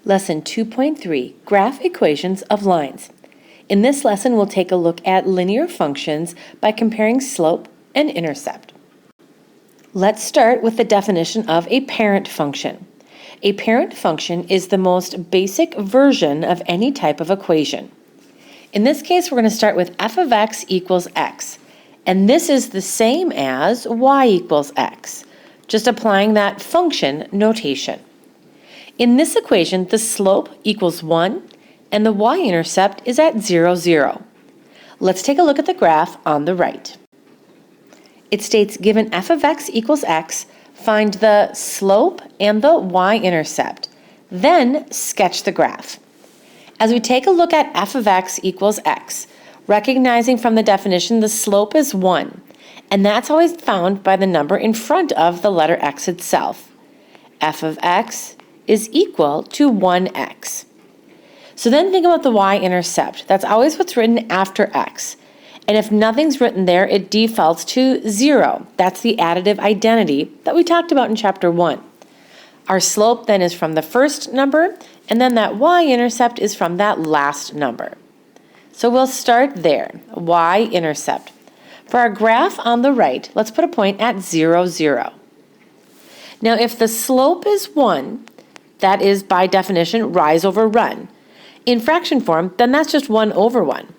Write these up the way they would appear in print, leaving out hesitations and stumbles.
Lesson 2.3, Graph Equations of Lines. In this lesson, we'll take a look at linear functions by comparing slope and intercept. Let's start with the definition of a parent function. A parent function is the most basic version of any type of equation. In this case, we're going to start with f of x equals x, and this is the same as y equals x, just applying that function notation. In this equation, the slope equals 1 and the y-intercept is at 0, 0. Let's take a look at the graph on the right. It states given f of x equals x, find the slope and the y-intercept, then sketch the graph. As we take a look at f of x equals x, recognizing from the definition the slope is 1, and that's always found by the number in front of the letter x itself. F of x is equal to 1x. So then think about the y-intercept. That's always what's written after x. And if nothing's written there, it defaults to 0. That's the additive identity that we talked about in chapter 1. Our slope then is from the first number, and then that y-intercept is from that last number. So we'll start there, y-intercept. For our graph on the right, let's put a point at 0, 0. Now if the slope is 1, that is, by definition, rise over run. In fraction form, then that's just 1 over 1.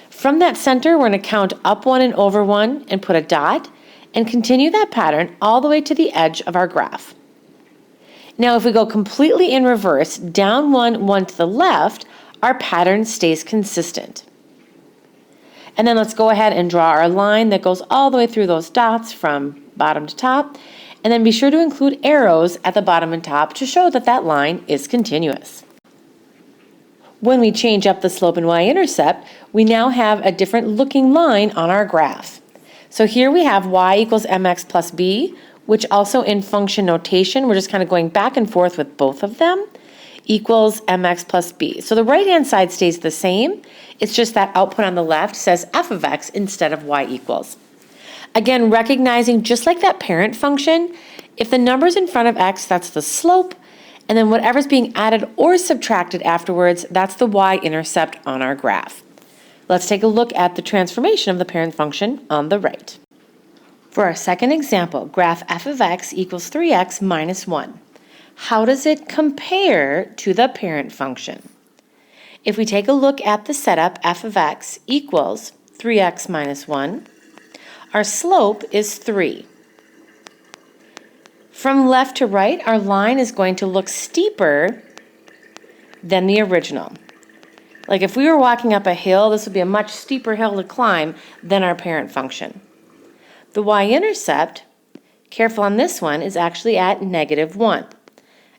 From that center, we're going to count up 1 and over 1 and put a dot, and continue that pattern all the way to the edge of our graph. Now, if we go completely in reverse, down 1, 1 to the left, our pattern stays consistent. And then let's go ahead and draw our line that goes all the way through those dots from bottom to top. And then be sure to include arrows at the bottom and top to show that that line is continuous. When we change up the slope and y-intercept, we now have a different looking line on our graph. So here we have y equals mx plus b, which also in function notation, we're just kind of going back and forth with both of them, equals mx plus b. So the right-hand side stays the same. It's just that output on the left says f of x instead of y equals. Again, recognizing just like that parent function, if the number's in front of x, that's the slope, and then whatever's being added or subtracted afterwards, that's the y-intercept on our graph. Let's take a look at the transformation of the parent function on the right. For our second example, graph f of x equals 3x minus 1. How does it compare to the parent function? If we take a look at the setup, f of x equals 3x minus 1, our slope is 3. From left to right, our line is going to look steeper than the original. Like if we were walking up a hill, this would be a much steeper hill to climb than our parent function. The y-intercept, careful on this one, is actually at -1.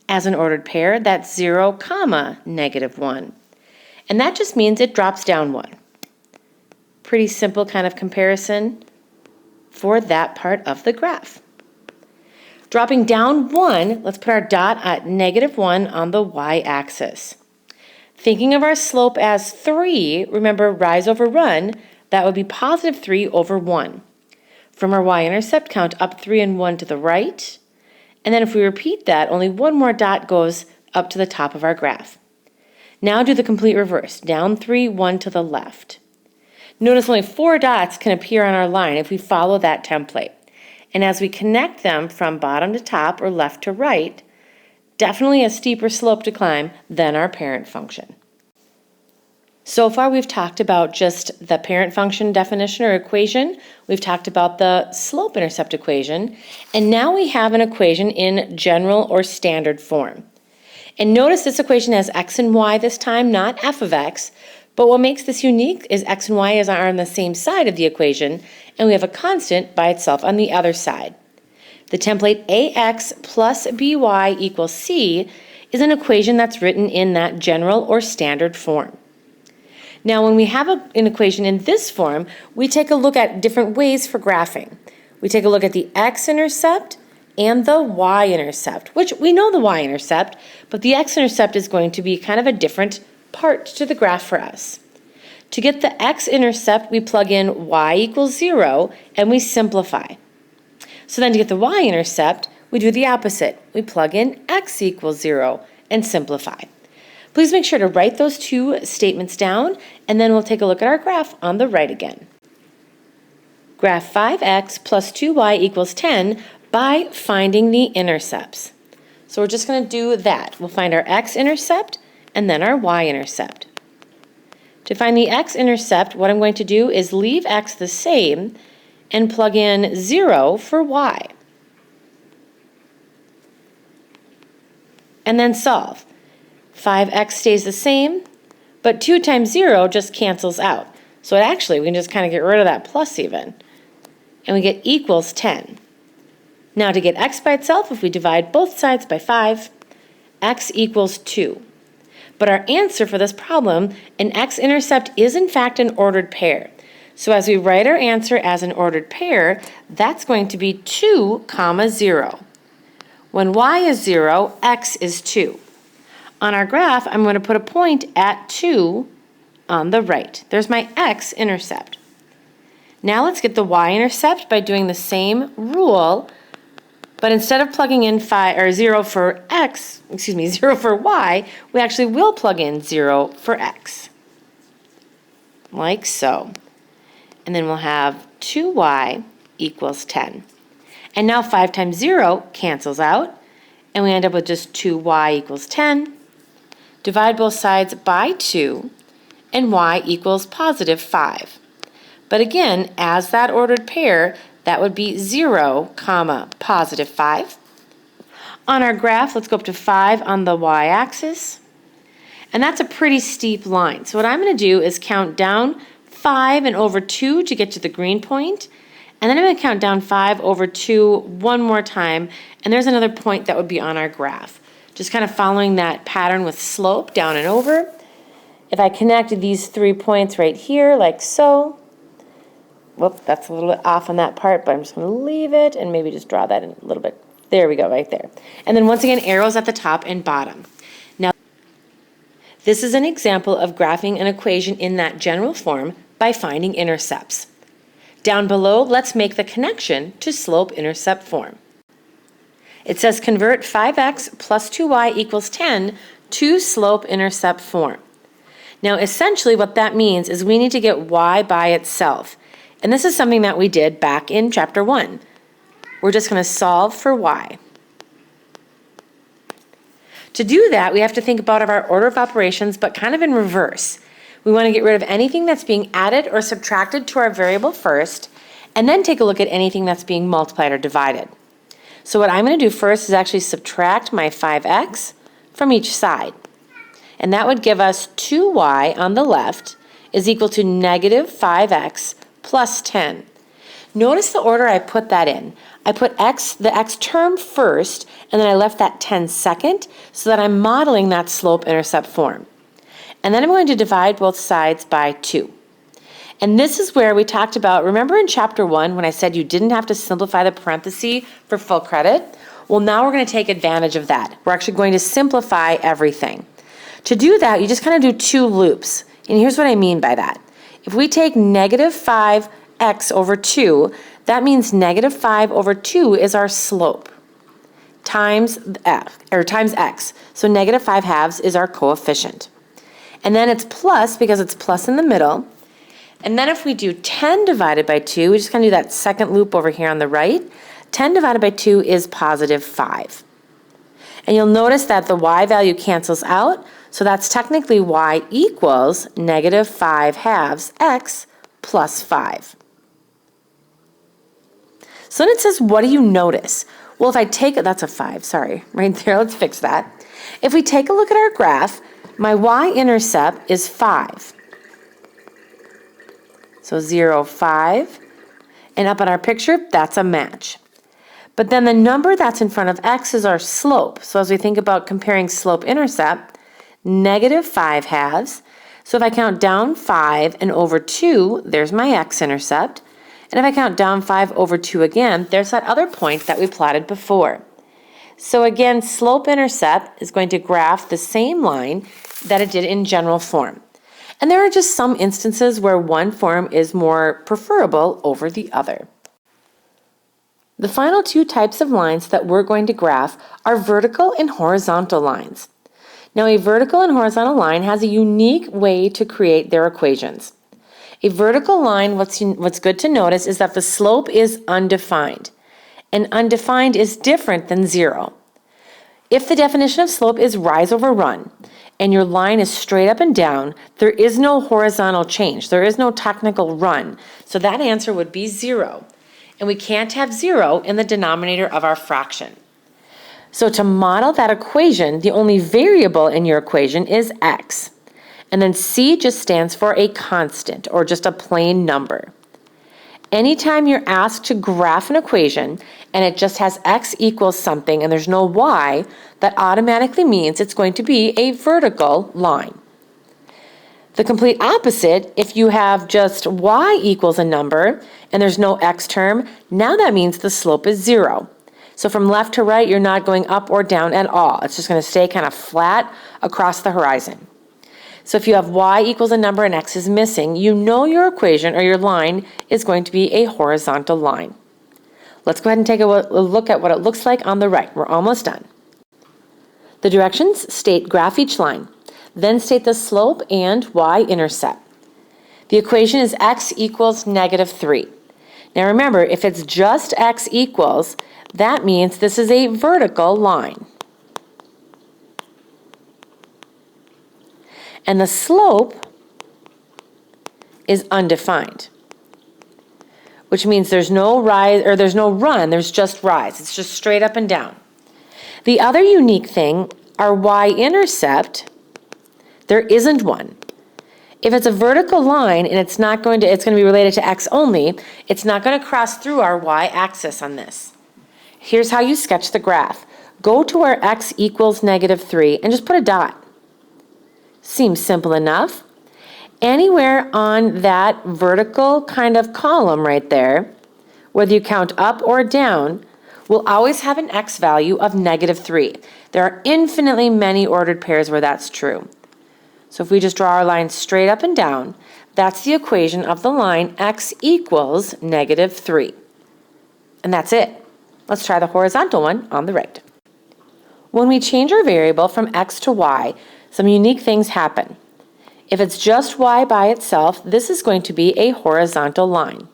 As an ordered pair, that's 0, -1. And that just means it drops down 1. Pretty simple kind of comparison for that part of the graph. Dropping down 1, let's put our dot at -1 on the y-axis. Thinking of our slope as 3, remember rise over run, that would be positive 3 over 1. From our y-intercept, count up 3 and 1 to the right. And then if we repeat that, only one more dot goes up to the top of our graph. Now do the complete reverse, down 3, 1 to the left. Notice only 4 dots can appear on our line if we follow that template. And as we connect them from bottom to top or left to right, definitely a steeper slope to climb than our parent function. So far we've talked about just the parent function definition or equation. We've talked about the slope-intercept equation. And now we have an equation in general or standard form. And notice this equation has x and y this time, not f of x. But what makes this unique is x and y are on the same side of the equation, and we have a constant by itself on the other side. The template ax plus by equals c is an equation that's written in that general or standard form. Now, when we have an equation in this form, we take a look at different ways for graphing. We take a look at the x-intercept and the y-intercept, which we know the y-intercept, but the x-intercept is going to be kind of a different part to the graph for us. To get the x-intercept, we plug in y equals 0 and we simplify. So then to get the y-intercept, we do the opposite. We plug in x equals 0 and simplify. Please make sure to write those two statements down, and then we'll take a look at our graph on the right again. Graph 5x plus 2y equals 10 by finding the intercepts. So we're just going to do that. We'll find our x-intercept and then our y-intercept. To find the x-intercept, what I'm going to do is leave x the same and plug in 0 for y. And then solve. 5x stays the same, but 2 times 0 just cancels out. So actually, we can just kind of get rid of that plus even. And we get equals 10. Now to get x by itself, if we divide both sides by 5, x equals 2. But our answer for this problem, an x-intercept, is in fact an ordered pair. So as we write our answer as an ordered pair, that's going to be 2, 0. When y is 0, x is 2. On our graph, I'm going to put a point at 2 on the right. There's my x-intercept. Now let's get the y-intercept by doing the same rule, but instead of plugging in 0 for x, 0 for y, we actually will plug in 0 for x. Like so. And then we'll have 2y equals 10. And now 5 times 0 cancels out, and we end up with just 2y equals 10. Divide both sides by 2, and y equals positive 5. But again, as that ordered pair, that would be 0, positive 5. On our graph, let's go up to 5 on the y-axis. And that's a pretty steep line. So what I'm going to do is count down 5 and over 2 to get to the green point. And then I'm going to count down 5 over 2 one more time. And there's another point that would be on our graph. Just kind of following that pattern with slope down and over. If I connect these 3 points right here, like so. Whoop, that's a little bit off on that part, but I'm just going to leave it and maybe just draw that in a little bit. There we go, right there. And then once again, arrows at the top and bottom. Now, this is an example of graphing an equation in that general form by finding intercepts. Down below, let's make the connection to slope-intercept form. It says convert 5x plus 2y equals 10 to slope-intercept form. Now, essentially what that means is we need to get y by itself. And this is something that we did back in chapter 1. We're just going to solve for y. To do that, we have to think about our order of operations, but kind of in reverse. We want to get rid of anything that's being added or subtracted to our variable first, and then take a look at anything that's being multiplied or divided. So what I'm going to do first is actually subtract my 5x from each side. And that would give us 2y on the left is equal to negative 5x plus 10. Notice the order I put that in. I put the x term first, and then I left that 10 second, so that I'm modeling that slope-intercept form. And then I'm going to divide both sides by 2. And this is where we talked about, remember in chapter 1 when I said you didn't have to simplify the parenthesis for full credit? Well, now we're going to take advantage of that. We're actually going to simplify everything. To do that, you just kind of do 2 loops. And here's what I mean by that. If we take negative 5x over 2, that means negative 5 over 2 is our slope times x. So negative 5 halves is our coefficient. And then it's plus because it's plus in the middle. And then if we do 10 divided by 2, we just kind of do that second loop over here on the right. 10 divided by 2 is positive 5. And you'll notice that the y value cancels out. So that's technically y equals negative 5 halves x plus 5. So then it says, what do you notice? Well, if I take it, that's a 5, sorry, right there, let's fix that. If we take a look at our graph, my y-intercept is 5. So 0, 5. And up on our picture, that's a match. But then the number that's in front of x is our slope. So as we think about comparing slope-intercept, negative 5 halves. So if I count down 5 and over 2, there's my x-intercept. And if I count down 5 over 2 again, there's that other point that we plotted before. So again, slope-intercept is going to graph the same line that it did in general form. And there are just some instances where one form is more preferable over the other. The final 2 types of lines that we're going to graph are vertical and horizontal lines. Now, a vertical and horizontal line has a unique way to create their equations. A vertical line, what's good to notice is that the slope is undefined. And undefined is different than 0. If the definition of slope is rise over run, and your line is straight up and down, there is no horizontal change. There is no technical run. So that answer would be 0. And we can't have 0 in the denominator of our fraction. So to model that equation, the only variable in your equation is x. And then c just stands for a constant, or just a plain number. Anytime you're asked to graph an equation and it just has x equals something and there's no y, that automatically means it's going to be a vertical line. The complete opposite, if you have just y equals a number and there's no x term, now that means the slope is 0. So from left to right, you're not going up or down at all. It's just going to stay kind of flat across the horizon. So if you have y equals a number and x is missing, you know your equation or your line is going to be a horizontal line. Let's go ahead and take a look at what it looks like on the right. We're almost done. The directions state graph each line, then state the slope and y-intercept. The equation is x equals -3. Now remember, if it's just x equals, that means this is a vertical line. And the slope is undefined, which means there's no rise, or there's no run, there's just rise. It's just straight up and down. The other unique thing, our y-intercept, there isn't one. If it's a vertical line and it's going to be related to x only, it's not going to cross through our y-axis on this. Here's how you sketch the graph. Go to where x equals -3 and just put a dot. Seems simple enough. Anywhere on that vertical kind of column right there, whether you count up or down, will always have an x value of -3. There are infinitely many ordered pairs where that's true. So if we just draw our line straight up and down, that's the equation of the line x equals -3. And that's it. Let's try the horizontal one on the right. When we change our variable from x to y, some unique things happen. If it's just y by itself, this is going to be a horizontal line.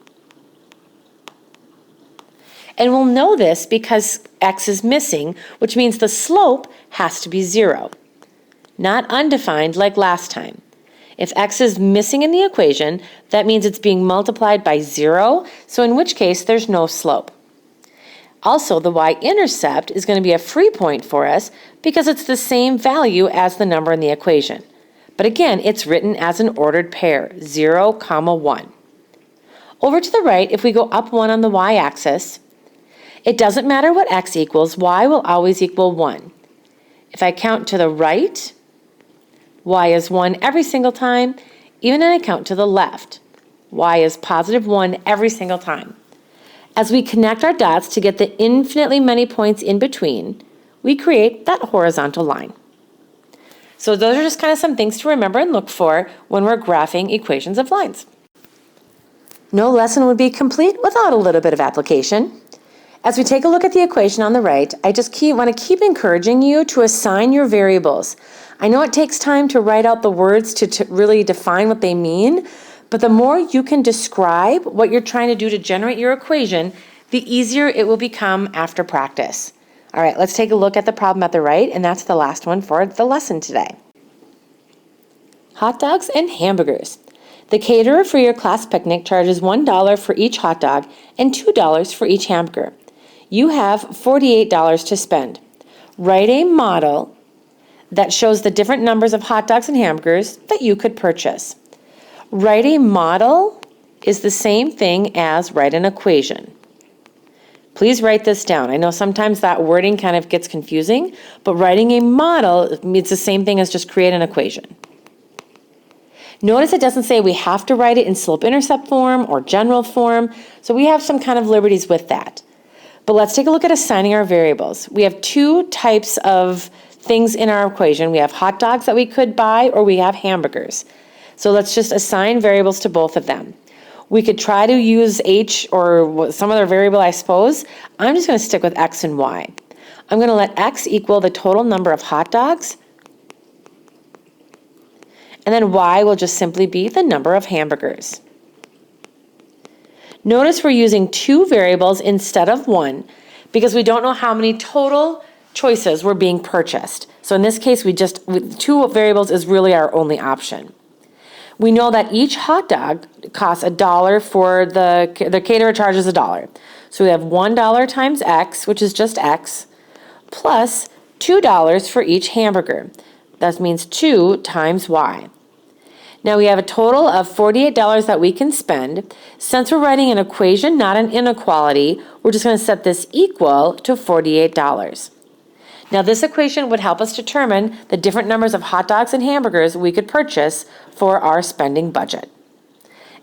And we'll know this because x is missing, which means the slope has to be 0. Not undefined like last time. If x is missing in the equation, that means it's being multiplied by 0, so in which case there's no slope. Also, the y-intercept is going to be a free point for us because it's the same value as the number in the equation. But again, it's written as an ordered pair, 0, 1. Over to the right, if we go up 1 on the y-axis, it doesn't matter what x equals, y will always equal 1. If I count to the right, y is 1 every single time, even when I count to the left. Y is +1 every single time. As we connect our dots to get the infinitely many points in between, we create that horizontal line. So those are just kind of some things to remember and look for when we're graphing equations of lines. No lesson would be complete without a little bit of application. As we take a look at the equation on the right, I just want to keep encouraging you to assign your variables. I know it takes time to write out the words to really define what they mean, but the more you can describe what you're trying to do to generate your equation, the easier it will become after practice. All right, let's take a look at the problem at the right, and that's the last one for the lesson today. Hot dogs and hamburgers. The caterer for your class picnic charges $1 for each hot dog and $2 for each hamburger. You have $48 to spend. Write a model that shows the different numbers of hot dogs and hamburgers that you could purchase. Write a model is the same thing as write an equation. Please write this down. I know sometimes that wording kind of gets confusing, but writing a model means the same thing as just create an equation. Notice it doesn't say we have to write it in slope-intercept form or general form, so we have some kind of liberties with that. But let's take a look at assigning our variables. We have two types of things in our equation. We have hot dogs that we could buy, or we have hamburgers. So let's just assign variables to both of them. We could try to use h or some other variable, I suppose. I'm just going to stick with x and y. I'm going to let x equal the total number of hot dogs And then y will just simply be the number of hamburgers. Notice we're using two variables instead of one because we don't know how many total choices were being purchased. So in this case, with two variables is really our only option. We know that each hot dog costs $1 for the caterer charges $1. So we have $1 times X, which is just X, plus $2 for each hamburger. That means 2 times Y. Now we have a total of $48 that we can spend. Since we're writing an equation, not an inequality, we're just going to set this equal to $48. Now this equation would help us determine the different numbers of hot dogs and hamburgers we could purchase for our spending budget.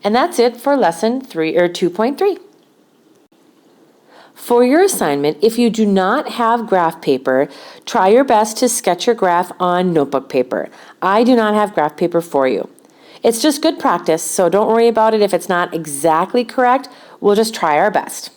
And that's it for lesson 2.3. For your assignment, if you do not have graph paper, try your best to sketch your graph on notebook paper. I do not have graph paper for you. It's just good practice, so don't worry about it if it's not exactly correct. We'll just try our best.